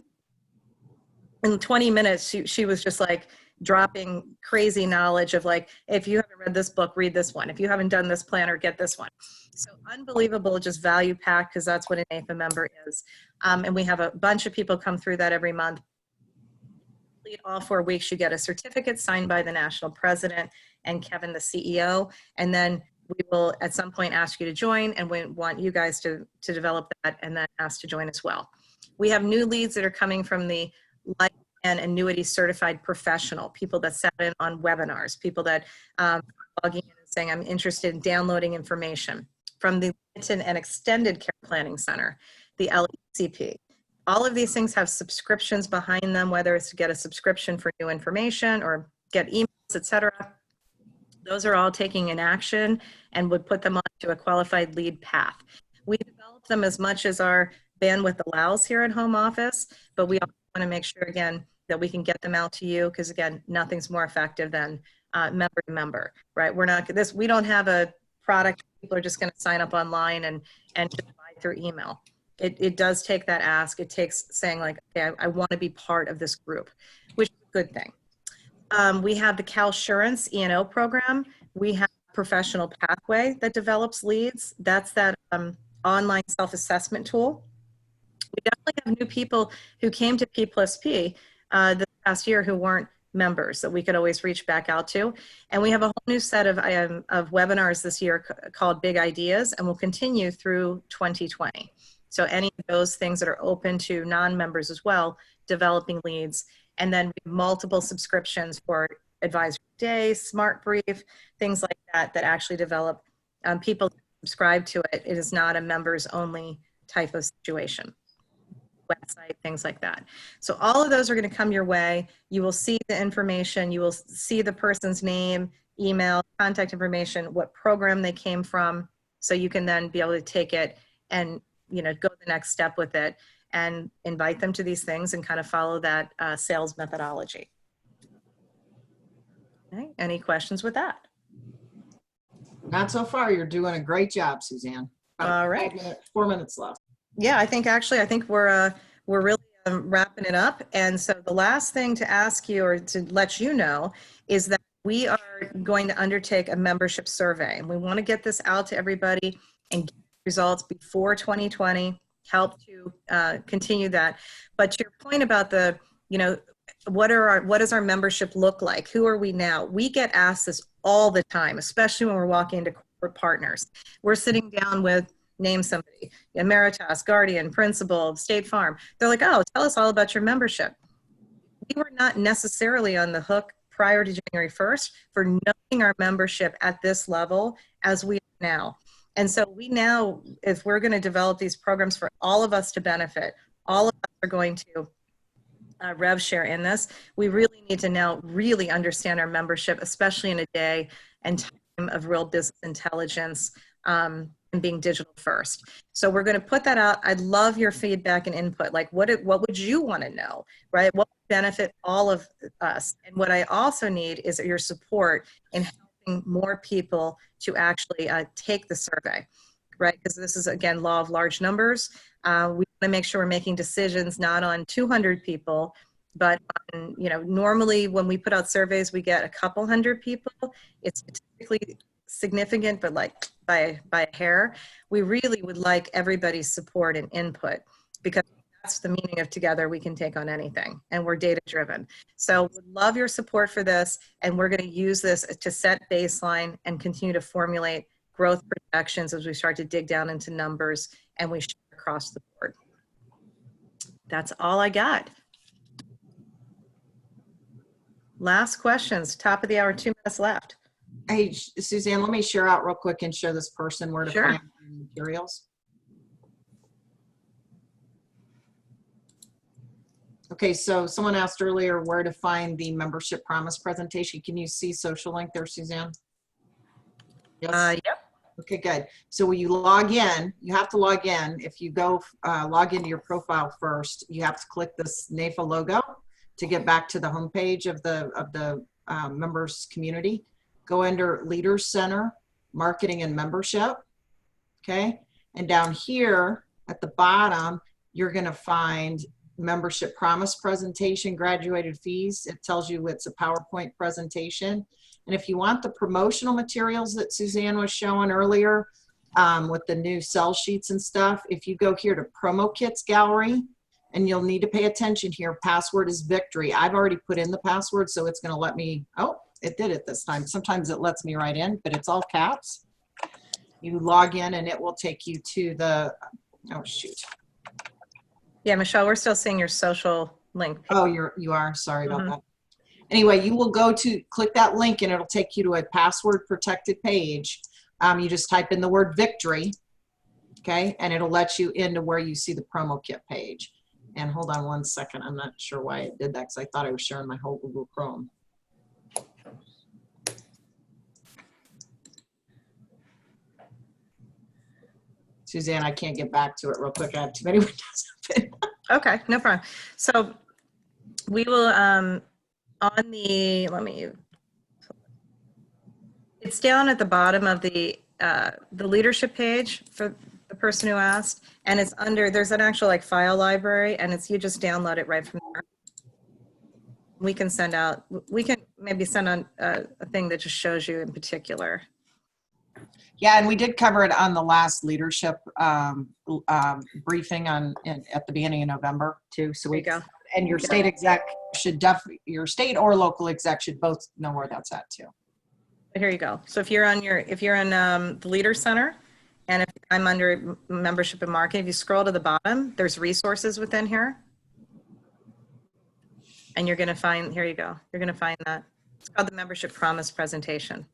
In 20 minutes, she was just like dropping crazy knowledge of like, if you haven't read this book, read this one. If you haven't done this planner, get this one. So unbelievable, just value packed, because that's what an NAIFA member is. And we have a bunch of people come through that every month. All 4 weeks, you get a certificate signed by the national president and Kevin, the CEO. And then we will at some point ask you to join, and we want you guys to develop that and then ask to join as well. We have new leads that are coming from the life and annuity certified professional, people that sat in on webinars, people that logging in and saying, I'm interested in downloading information from the Linton and Extended Care Planning Center, the LECP. All of these things have subscriptions behind them, whether it's to get a subscription for new information or get emails, etc. Those are all taking an action and would put them onto a qualified lead path. We develop them as much as our bandwidth allows here at home office, but we also want to make sure, again, that we can get them out to you, because again, nothing's more effective than member to member, right? We don't have a product people are just going to sign up online and just buy through email. It does take that ask. It takes saying like, okay, I want to be part of this group, which is a good thing. We have the CalSurance E&O program. We have Professional Pathway that develops leads. That's that online self-assessment tool. We definitely have new people who came to P+P this past year who weren't members that we could always reach back out to. And we have a whole new set of webinars this year called Big Ideas, and will continue through 2020. So any of those things that are open to non-members as well, developing leads. And then multiple subscriptions for Advisory Day, Smart Brief, things like that, that actually develop people subscribe to it. It is not a members only type of situation. Website, things like that. So all of those are going to come your way. You will see the information. You will see the person's name, email, contact information, what program they came from. So you can then be able to take it and go the next step with it and invite them to these things and kind of follow that sales methodology. Okay. Any questions with that? Not so far. You're doing a great job, Suzanne. All right. 4 minutes left. Yeah, I think we're really wrapping it up. And so the last thing to ask you or to let you know is that we are going to undertake a membership survey, and we want to get this out to everybody and get results before 2020, help to continue that. But to your point about what does our membership look like? Who are we now? We get asked this all the time, especially when we're walking into corporate partners. We're sitting down with, name somebody, Emeritus, Guardian, Principal, State Farm. They're like, oh, tell us all about your membership. We were not necessarily on the hook prior to January 1st for knowing our membership at this level as we are now. And so we now, if we're going to develop these programs for all of us to benefit, all of us are going to rev share in this. We really need to now really understand our membership, especially in a day and time of real business intelligence and being digital first. So we're going to put that out. I'd love your feedback and input. Like what would you want to know, right? What would benefit all of us? And what I also need is your support in helping more people to actually take the survey, right? Because this is, again, law of large numbers. We want to make sure we're making decisions not on 200 people, but on, normally when we put out surveys, we get a couple hundred people. It's statistically significant, but like by a hair. We really would like everybody's support and input, because that's the meaning of together we can take on anything, and we're data driven. So would love your support for this, and we're going to use this to set baseline and continue to formulate growth projections as we start to dig down into numbers and we share across the board. That's all I got. Last questions, top of the hour, 2 minutes left. Hey, Suzanne, let me share out real quick and show this person where to Sure. find materials. Okay, so someone asked earlier where to find the membership promise presentation. Can you see social link there, Suzanne? Yes. Yep. Okay, good. So when you log in, you have to log in. If you go log into your profile first, you have to click this NAFA logo to get back to the homepage of the members community. Go under Leaders Center, Marketing and Membership. Okay, and down here at the bottom, you're going to find membership promise presentation, graduated fees. It tells you it's a PowerPoint presentation. And if you want the promotional materials that Suzanne was showing earlier with the new sell sheets and stuff, if you go here to promo kits gallery, and you'll need to pay attention here, password is victory. I've already put in the password, so it's going to let me, oh, it did it this time. Sometimes it lets me write in, but it's all caps. You log in and it will take you to the, oh shoot. Yeah, Michelle, we're still seeing your social link. Oh, you are, sorry about that. Anyway, you will go to, click that link and it'll take you to a password protected page. You just type in the word victory, okay? And it'll let you into where you see the promo kit page. And hold on one second, I'm not sure why it did that because I thought I was sharing my whole Google Chrome. Suzanne, I can't get back to it real quick. I have too many windows open. Okay, no problem. So we will, on the, it's down at the bottom of the leadership page for the person who asked, and it's under, there's an actual like file library, and it's, you just download it right from there. We can send out, we can maybe send on a thing that just shows you in particular. Yeah, and we did cover it on the last leadership briefing at the beginning of November too. So we go. And your state exec should your state or local exec should both know where that's at too. Here you go. So if you're on the Leader Center, and if I'm under membership and marketing, if you scroll to the bottom, there's resources within here. And you're going to find, here you go. You're going to find that. It's called the membership promise presentation.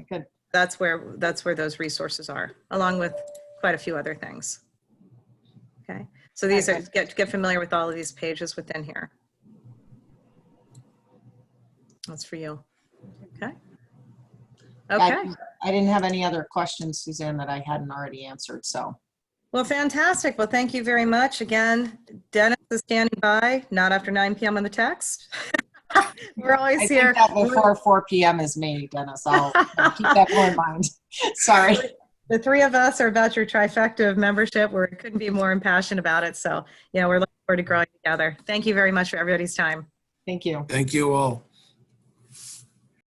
Good. That's where those resources are, along with quite a few other things. Okay. So these are, get familiar with all of these pages within here. That's for you. Okay. Okay. I didn't have any other questions, Suzanne, that I hadn't already answered, so. Well, fantastic. Well, thank you very much. Again, Dennis is standing by, not after 9 p.m. on the text. We're always I here. think that before 4 p.m. is me, Dennis. I'll keep that in mind. Sorry. The three of us are about your trifecta of membership. We couldn't be more impassioned about it. So, we're looking forward to growing together. Thank you very much for everybody's time. Thank you. Thank you all.